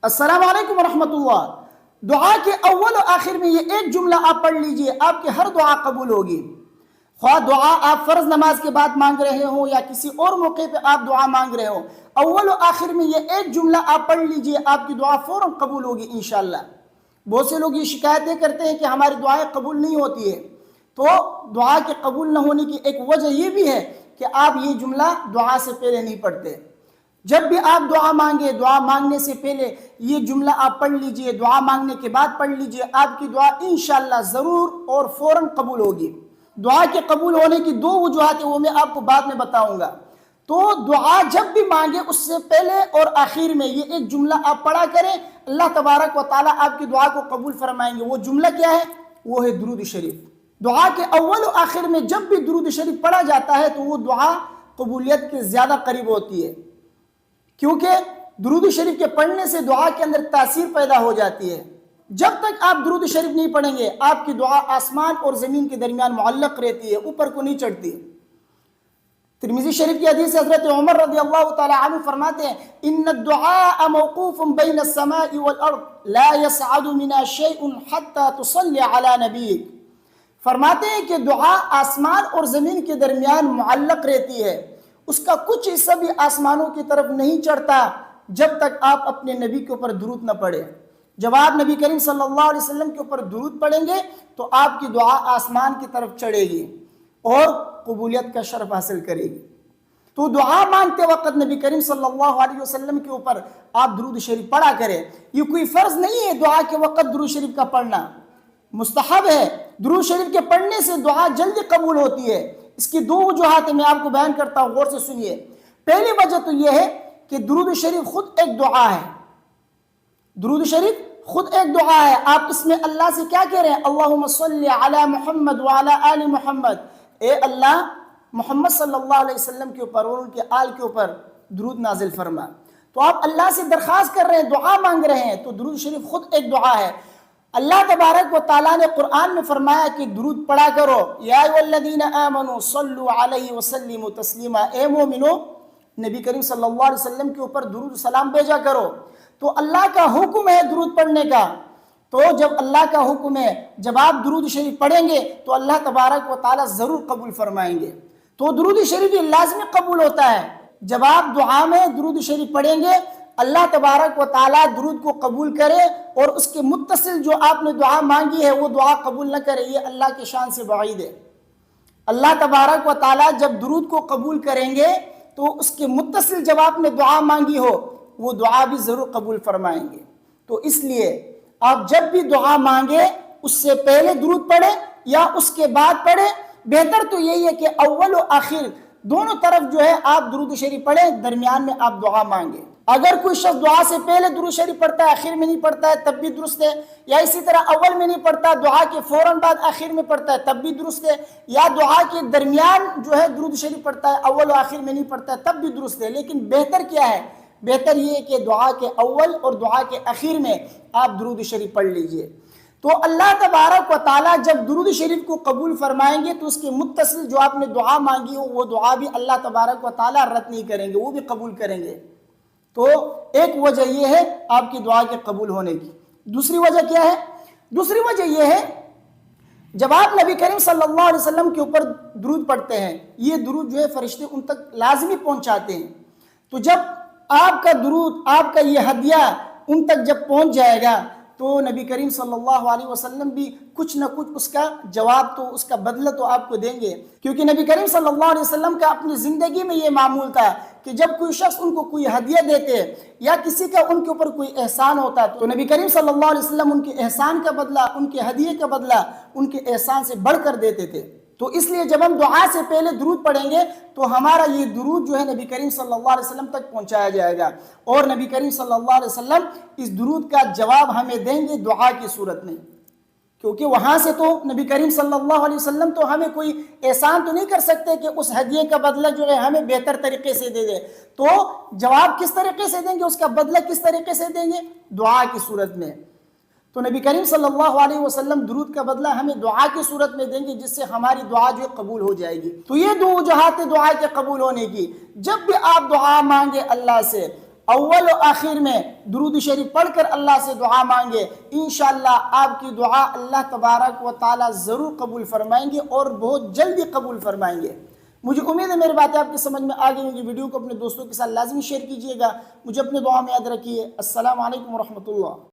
السلام علیکم ورحمۃ اللہ۔ دعا کے اول و آخر میں یہ ایک جملہ آپ پڑھ لیجئے، آپ کی ہر دعا قبول ہوگی۔ خواہ دعا آپ فرض نماز کے بعد مانگ رہے ہوں یا کسی اور موقع پہ آپ دعا مانگ رہے ہوں، اول و آخر میں یہ ایک جملہ آپ پڑھ لیجئے، آپ کی دعا فوراً قبول ہوگی انشاءاللہ۔ بہت سے لوگ یہ شکایتیں کرتے ہیں کہ ہماری دعائیں قبول نہیں ہوتی ہے، تو دعا کے قبول نہ ہونے کی ایک وجہ یہ بھی ہے کہ آپ یہ جملہ دعا سے پہلے نہیں پڑھتے۔ جب بھی آپ دعا مانگے، دعا مانگنے سے پہلے یہ جملہ آپ پڑھ لیجئے، دعا مانگنے کے بعد پڑھ لیجئے، آپ کی دعا انشاءاللہ ضرور اور فوراً قبول ہوگی۔ دعا کے قبول ہونے کی دو وجوہات ہیں، وہ میں آپ کو بعد میں بتاؤں گا۔ تو دعا جب بھی مانگے اس سے پہلے اور آخر میں یہ ایک جملہ آپ پڑھا کریں، اللہ تبارک و تعالیٰ آپ کی دعا کو قبول فرمائیں گے۔ وہ جملہ کیا ہے؟ وہ ہے درود شریف۔ دعا کے اول و آخر میں جب بھی درود شریف پڑھا جاتا ہے تو وہ دعا قبولیت کے زیادہ قریب ہوتی ہے، کیونکہ درود شریف کے پڑھنے سے دعا کے اندر تاثیر پیدا ہو جاتی ہے۔ جب تک آپ درود شریف نہیں پڑھیں گے، آپ کی دعا آسمان اور زمین کے درمیان معلق رہتی ہے، اوپر کو نہیں چڑھتی۔ ترمذی شریف کی حدیث سے حضرت عمر رضی اللہ تعالی عنہ فرماتے ہیں، ان الدعاء موقوف بین السماء والارض لا يصعد منها شيء حتى تصلي على نبيك۔ فرماتے ہیں کہ دعا آسمان اور زمین کے درمیان معلق رہتی ہے، اس کا کچھ حصہ بھی آسمانوں کی طرف نہیں چڑھتا جب تک آپ اپنے نبی کے اوپر درود نہ پڑھیں۔ جب آپ نبی کریم صلی اللہ علیہ وسلم کے اوپر درود پڑھیں گے تو آپ کی دعا آسمان کی طرف چڑھے گی اور قبولیت کا شرف حاصل کرے گی۔ تو دعا مانگتے وقت نبی کریم صلی اللہ علیہ وسلم کے اوپر آپ درود شریف پڑھا کریں۔ یہ کوئی فرض نہیں ہے دعا کے وقت درود شریف کا پڑھنا، مستحب ہے۔ درود شریف کے پڑھنے سے دعا جلدی قبول ہوتی ہے۔ اس کی دو وجوہات میں آپ کو بیان کرتا ہوں، غور سے سنیے۔ پہلی وجہ تو یہ ہے کہ درود شریف خود ایک دعا ہے۔ درود شریف خود ایک دعا ہے۔ آپ اس میں اللہ سے کیا کہہ رہے ہیں؟ اللہم صلی علی محمد وعلی آل محمد، اے اللہ محمد صلی اللہ علیہ وسلم کے اوپر اور ان کے آل کے اوپر درود نازل فرما۔ تو آپ اللہ سے درخواست کر رہے ہیں، دعا مانگ رہے ہیں، تو درود شریف خود ایک دعا ہے۔ اللہ تبارک و تعالیٰ نے قرآن میں فرمایا کہ درود پڑھا کرو، یا ایھا الذین آمنوا صلوا علیہ وسلموا تسلیما، اے مومنو نبی کریم صلی اللہ علیہ وسلم کے اوپر درود سلام بھیجا کرو۔ تو اللہ کا حکم ہے درود پڑھنے کا، تو جب اللہ کا حکم ہے، جب آپ درود شریف پڑھیں گے تو اللہ تبارک و تعالیٰ ضرور قبول فرمائیں گے۔ تو درود شریف یہ لازمی قبول ہوتا ہے۔ جب آپ دعا میں درود شریف پڑھیں گے، اللہ تبارک و تعالیٰ درود کو قبول کرے اور اس کے متصل جو آپ نے دعا مانگی ہے وہ دعا قبول نہ کرے، یہ اللہ کی شان سے بعید ہے۔ اللہ تبارک و تعالیٰ جب درود کو قبول کریں گے تو اس کے متصل جب آپ نے دعا مانگی ہو وہ دعا بھی ضرور قبول فرمائیں گے۔ تو اس لیے آپ جب بھی دعا مانگے اس سے پہلے درود پڑھیں یا اس کے بعد پڑھیں، بہتر تو یہی ہے کہ اول و آخر دونوں طرف جو ہے آپ درود شریف پڑھیں، درمیان میں آپ دعا مانگیں۔ اگر کوئی شخص دعا سے پہلے درود شریف پڑھتا ہے آخر میں نہیں پڑھتا ہے تب بھی درست ہے، یا اسی طرح اول میں نہیں پڑھتا دعا کے فوراً بعد آخر میں پڑھتا ہے تب بھی درست ہے، یا دعا کے درمیان جو ہے درود شریف پڑھتا ہے اول و آخر میں نہیں پڑھتا ہے تب بھی درست ہے۔ لیکن بہتر کیا ہے؟ بہتر یہ ہے کہ دعا کے اول اور دعا کے آخر میں آپ درود شریف پڑھ لیجئے۔ تو اللہ تبارک و تعالیٰ جب درود شریف کو قبول فرمائیں گے تو اس کے متصل جو آپ نے دعا مانگی ہو وہ دعا بھی اللہ تبارک و تعالیٰ رد نہیں کریں گے، وہ بھی قبول کریں گے۔ تو ایک وجہ یہ ہے آپ کی دعا کے قبول ہونے کی۔ دوسری وجہ کیا ہے؟ دوسری وجہ یہ ہے جب آپ نبی کریم صلی اللہ علیہ وسلم کے اوپر درود پڑھتے ہیں، یہ درود جو ہے فرشتے ان تک لازمی پہنچاتے ہیں۔ تو جب آپ کا درود، آپ کا یہ ہدیہ ان تک جب پہنچ جائے گا تو نبی کریم صلی اللہ علیہ وسلم بھی کچھ نہ کچھ اس کا جواب تو اس کا بدلہ تو آپ کو دیں گے، کیونکہ نبی کریم صلی اللہ علیہ وسلم کا اپنی زندگی میں یہ معمول تھا کہ جب کوئی شخص ان کو کوئی ہدیہ دیتے یا کسی کا ان کے اوپر کوئی احسان ہوتا تو نبی کریم صلی اللہ علیہ وسلم ان کے احسان کا بدلہ، ان کے ہدیے کا بدلہ ان کے احسان سے بڑھ کر دیتے تھے۔ تو اس لیے جب ہم دعا سے پہلے درود پڑھیں گے تو ہمارا یہ درود جو ہے نبی کریم صلی اللہ علیہ وسلم تک پہنچایا جائے گا، اور نبی کریم صلی اللہ علیہ وسلم اس درود کا جواب ہمیں دیں گے دعا کی صورت میں، کیونکہ وہاں سے تو نبی کریم صلی اللہ علیہ وسلم تو ہمیں کوئی احسان تو نہیں کر سکتے کہ اس ہدیے کا بدلہ جو ہے ہمیں بہتر طریقے سے دے دے۔ تو جواب کس طریقے سے دیں گے، اس کا بدلہ کس طریقے سے دیں گے؟ دعا کی صورت میں۔ تو نبی کریم صلی اللہ علیہ وسلم درود کا بدلہ ہمیں دعا کی صورت میں دیں گے، جس سے ہماری دعا جو قبول ہو جائے گی۔ تو یہ دو وجوہات دعا کے قبول ہونے کی۔ جب بھی آپ دعا مانگے اللہ سے، اول و آخر میں درود شریف پڑھ کر اللہ سے دعا مانگے، انشاءاللہ آپ کی دعا اللہ تبارک و تعالی ضرور قبول فرمائیں گے اور بہت جلدی قبول فرمائیں گے۔ مجھے امید ہے میری باتیں آپ کی سمجھ میں آ گئی ہوں گی۔ ویڈیو کو اپنے دوستوں کے ساتھ لازمی شیئر کیجیے گا۔ مجھے اپنے دعا میں یاد رکھیے۔ السلام علیکم ورحمۃ اللہ۔